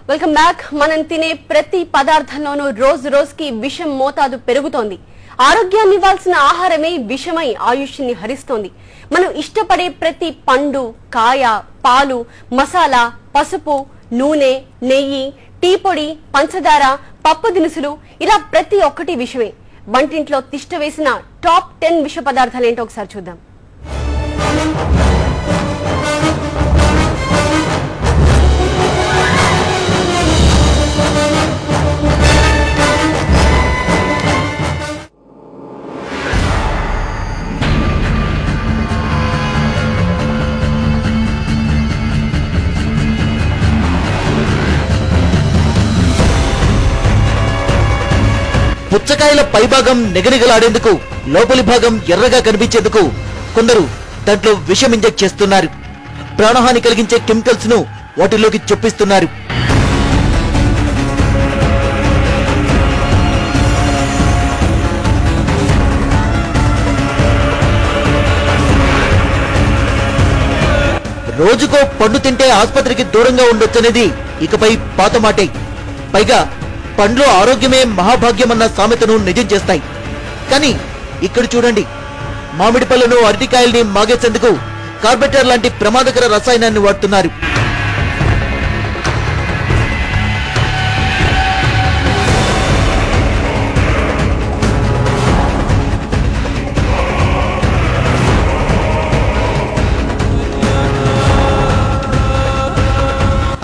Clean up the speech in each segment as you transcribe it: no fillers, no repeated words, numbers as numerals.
Welcome back. మనం తినే ప్రతి పదార్థంలోనూ రోజు రోజుకి విషం మోతాదు పెరుగుతోంది. ఆరోగ్యాన్ని ఇవ్వాల్సిన ఆహారమే విషమై ఆయుష్ని హరిస్తోంది. మనం ఇష్టపడే ప్రతి పండు, కాయ, పాలు, మసాలా, పసుపు, నూనె, నెయ్యి, టీ పొడి, పంచదార, పప్పు దినుసులు ఇలా ప్రతి ఒక్కటి విషమే. వంటింట్లో తిష్ట వేసిన టాప్ 10 విష పదార్థాలు ఏంటో ఒకసారి చూద్దాం. పుచ్చకాయల పైభాగం నిగనిగలాడేందుకు, లోపలి భాగం ఎర్రగా కనిపించేందుకు కొందరు దాంట్లో విషం ఇంజెక్ట్ చేస్తున్నారు. ప్రాణహాని కలిగించే కెమికల్స్ ను వాటిలోకి చొప్పిస్తున్నారు. రోజుకో పండు తింటే ఆసుపత్రికి దూరంగా ఉండొచ్చనేది ఇకపై పాత మాటే. పైగా పండ్లు ఆరోగ్యమే మహాభాగ్యమన్న సామెతను నిజం చేస్తాయి. కానీ ఇక్కడ చూడండి, మామిడి పళ్ళను, అరటికాయల్ని మాగేసేందుకు కార్బెటర్ లాంటి ప్రమాదకర రసాయనాన్ని వాడుతున్నారు.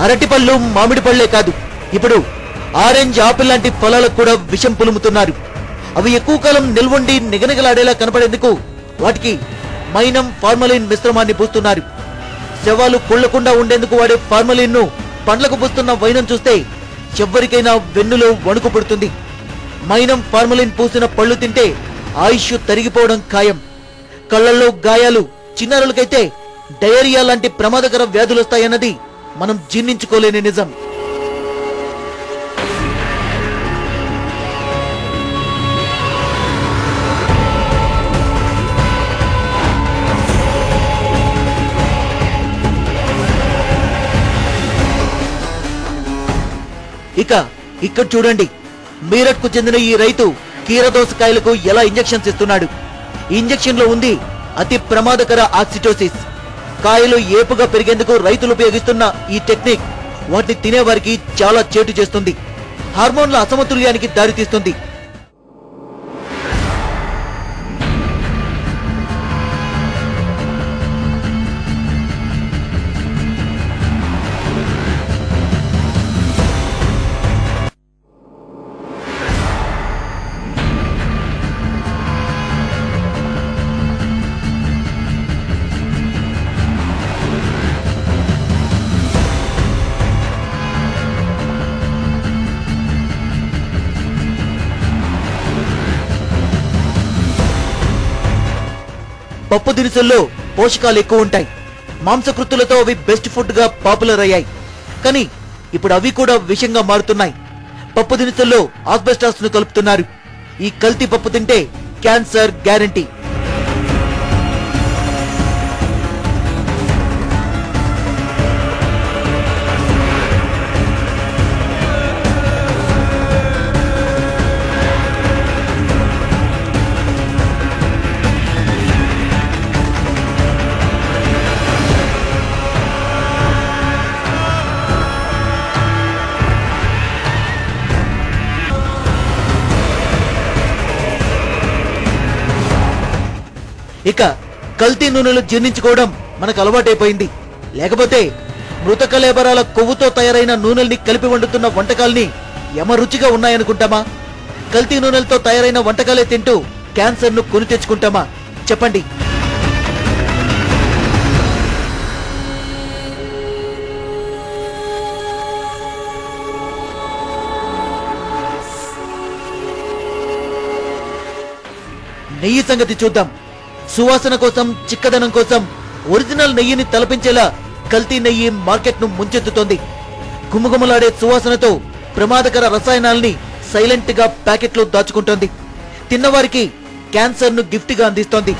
అరటి పళ్ళు, మామిడి పళ్లే కాదు, ఇప్పుడు ఆరెంజ్, ఆపిల్ లాంటి ఫలాలకు కూడా విషం పులుముతున్నారు. అవి ఎక్కువ కాలం నిల్వండి నిగనిగలాడేలా కనపడేందుకు వాటికి మైనం, ఫార్మలిన్ మిశ్రమాన్ని పూస్తున్నారు. శవాలు కుళ్లకుండా ఉండేందుకు వాడే ఫార్మలిన్ ను పండ్లకు పూస్తున్న వైనం చూస్తే ఎవ్వరికైనా వెన్నులో వణుకు పుడుతుంది. మైనం, ఫార్మలిన్ పూసిన పళ్ళు తింటే ఆయుష్ తరిగిపోవడం ఖాయం. కళ్లల్లో గాయాలు, చిన్నారులకైతే డయేరియా లాంటి ప్రమాదకర వ్యాధులొస్తాయన్నది మనం జీర్ణించుకోలేని నిజం. ఇక్కడ చూడండి, మీరట్ కు చెందిన ఈ రైతు కీరదోసకాయలకు ఎలా ఇంజెక్షన్స్ ఇస్తున్నాడు. ఈ ఇంజెక్షన్ లో ఉంది అతి ప్రమాదకర ఆక్సిటోసిస్. కాయలు ఏపుగా పెరిగేందుకు రైతులు ఉపయోగిస్తున్న ఈ టెక్నిక్ వాటిని తినేవారికి చాలా చేటు చేస్తుంది. హార్మోన్ల అసమతుల్యానికి దారితీస్తుంది. పప్పు దినుసుల్లో పోషకాలు ఎక్కువ ఉంటాయి. మాంసకృత్తులతో అవి బెస్ట్ ఫుడ్ గా పాపులర్ అయ్యాయి. కానీ ఇప్పుడు అవి కూడా విషంగా మారుతున్నాయి. పప్పు దినుసుల్లో ఆస్బెస్టాస్ ను కలుపుతున్నారు. ఈ కల్తీ పప్పు తింటే క్యాన్సర్ గ్యారంటీ. ఇక కల్తీ నూనెలు జీర్ణించుకోవడం మనకు అలవాటైపోయింది. లేకపోతే మృత కళేబరాల కొవ్వుతో తయారైన నూనెల్ని కలిపి వండుతున్న వంటకాల్ని యమరుచిగా ఉన్నాయనుకుంటామా? కల్తీ నూనెలతో తయారైన వంటకాలే తింటూ క్యాన్సర్ ను కొని తెచ్చుకుంటామా? చెప్పండి. నెయ్యి సంగతి చూద్దాం. సువాసన కోసం, చిక్కదనం కోసం ఒరిజినల్ నెయ్యిని తలపించేలా కల్తీ నెయ్యి మార్కెట్ ను ముంచెత్తుతోంది. గుమగుమలాడే సువాసనతో ప్రమాదకర రసాయనాల్ని సైలెంట్ గా ప్యాకెట్లో దాచుకుంటోంది. తిన్నవారికి క్యాన్సర్ ను గిఫ్ట్ గా అందిస్తోంది.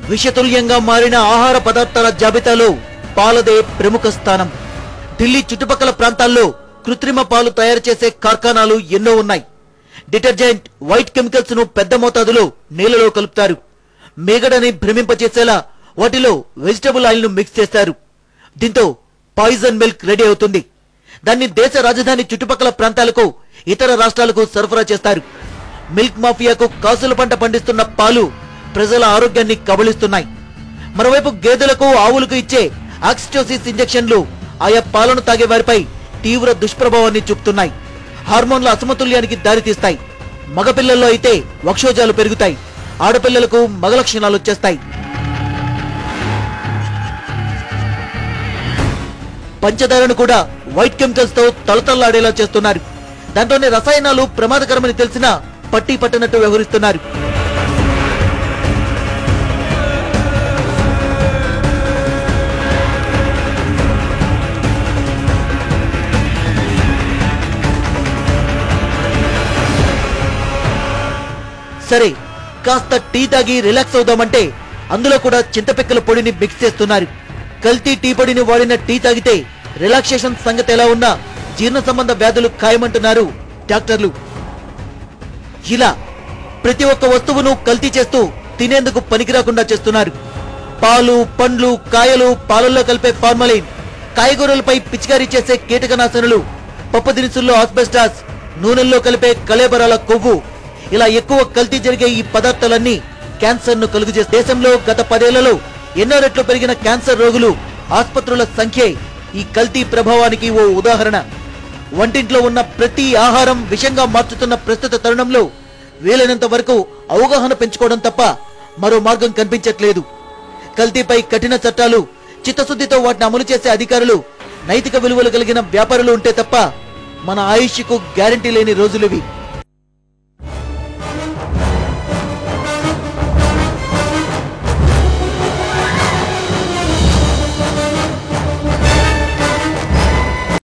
విషతుల్యంగా మారిన ఆహార పదార్థాల జాబితాలో పాలదే ప్రముఖ స్థానం. ఢిల్లీ చుట్టుపక్కల ప్రాంతాల్లో కృత్రిమ పాలు తయారు చేసే కార్ఖానాలు ఎన్నో ఉన్నాయి. డిటర్జెంట్, వైట్ కెమికల్స్ ను పెద్ద మోతాదులో నీళ్లలో కలుపుతారు. మేగడని భ్రమింపచేసేలా వాటిలో వెజిటబుల్ ఆయిల్ ను మిక్స్ చేస్తారు. దీంతో పాయిజన్ మిల్క్ రెడీ అవుతుంది. దాన్ని దేశ రాజధాని చుట్టుపక్కల ప్రాంతాలకు, ఇతర రాష్ట్రాలకు సరఫరా చేస్తారు. మిల్క్ మాఫియాకు కాసుల పంట పండిస్తున్న పాలు ప్రజల ఆరోగ్యాన్ని కబళిస్తున్నాయి. మరోవైపు గేదెలకు, ఆవులకు ఇచ్చే ఆక్సిటోసిస్ ఇంజెక్షన్లు ఆయా పాలను తాగే వారిపై తీవ్ర దుష్ప్రభావాన్ని చూపుతున్నాయి. హార్మోన్ల అసమతుల్యానికి దారితీస్తాయి. మగపిల్లల్లో అయితే వక్షోజాలు పెరుగుతాయి. ఆడపిల్లలకు మగ లక్షణాలు వచ్చేస్తాయి. పంచదారను కూడా వైట్ కెమికల్స్ తో తలతల్లాడేలా చేస్తున్నారు. దాంట్లోని రసాయనాలు ప్రమాదకరమని తెలిసినా పట్టి పట్టనట్టు వ్యవహరిస్తున్నారు. సరే, కాస్త టీ తాగి రిలాక్స్ అవుదామంటే అందులో కూడా చింతపిక్కల పొడిని మిక్స్ చేస్తున్నారు. కల్తీ టీ పొడిని వాడిన టీ తాగితే రిలాక్సేషన్ సంగతి ఎలా ఉన్నా జీర్ణ సంబంధ వ్యాధులు ఖాయమంటున్నారు డాక్టర్లు. ఇలా ప్రతి ఒక్క వస్తువును కల్తీ చేస్తూ తినేందుకు పనికిరాకుండా చేస్తున్నారు. పాలు, పండ్లు, కాయలు, పాలల్లో కలిపే ఫార్మలిన్, కాయగూరలపై పిచికారీ చేసే కీటకనాశనలు, పప్పు దినుసుల్లో ఆస్బెస్టాస్, నూనెల్లో కలిపే కళేబరాల కొవ్వు, ఇలా ఎక్కువ కల్తీ జరిగే ఈ పదార్థాలన్నీ క్యాన్సర్ ను కలుగజేస్తాయి. దేశంలో గత 10 ఏళ్లలో ఎన్నో రెట్లు పెరిగిన క్యాన్సర్ రోగులు, ఆసుపత్రుల సంఖ్యే ఈ కల్తీ ప్రభావానికి ఓ ఉదాహరణ. వంటింట్లో ఉన్న ప్రతి ఆహారం విషంగా మార్చుతున్న ప్రస్తుత తరుణంలో వీలైనంత వరకు అవగాహన పెంచుకోవడం తప్ప మరో మార్గం కనిపించట్లేదు. కల్తీపై కఠిన చట్టాలు, చిత్తశుద్ధితో వాటిని అమలు చేసే అధికారులు, నైతిక విలువలు కలిగిన వ్యాపారులు ఉంటే తప్ప మన ఆయుష్కు గ్యారంటీ లేని రోజులివి.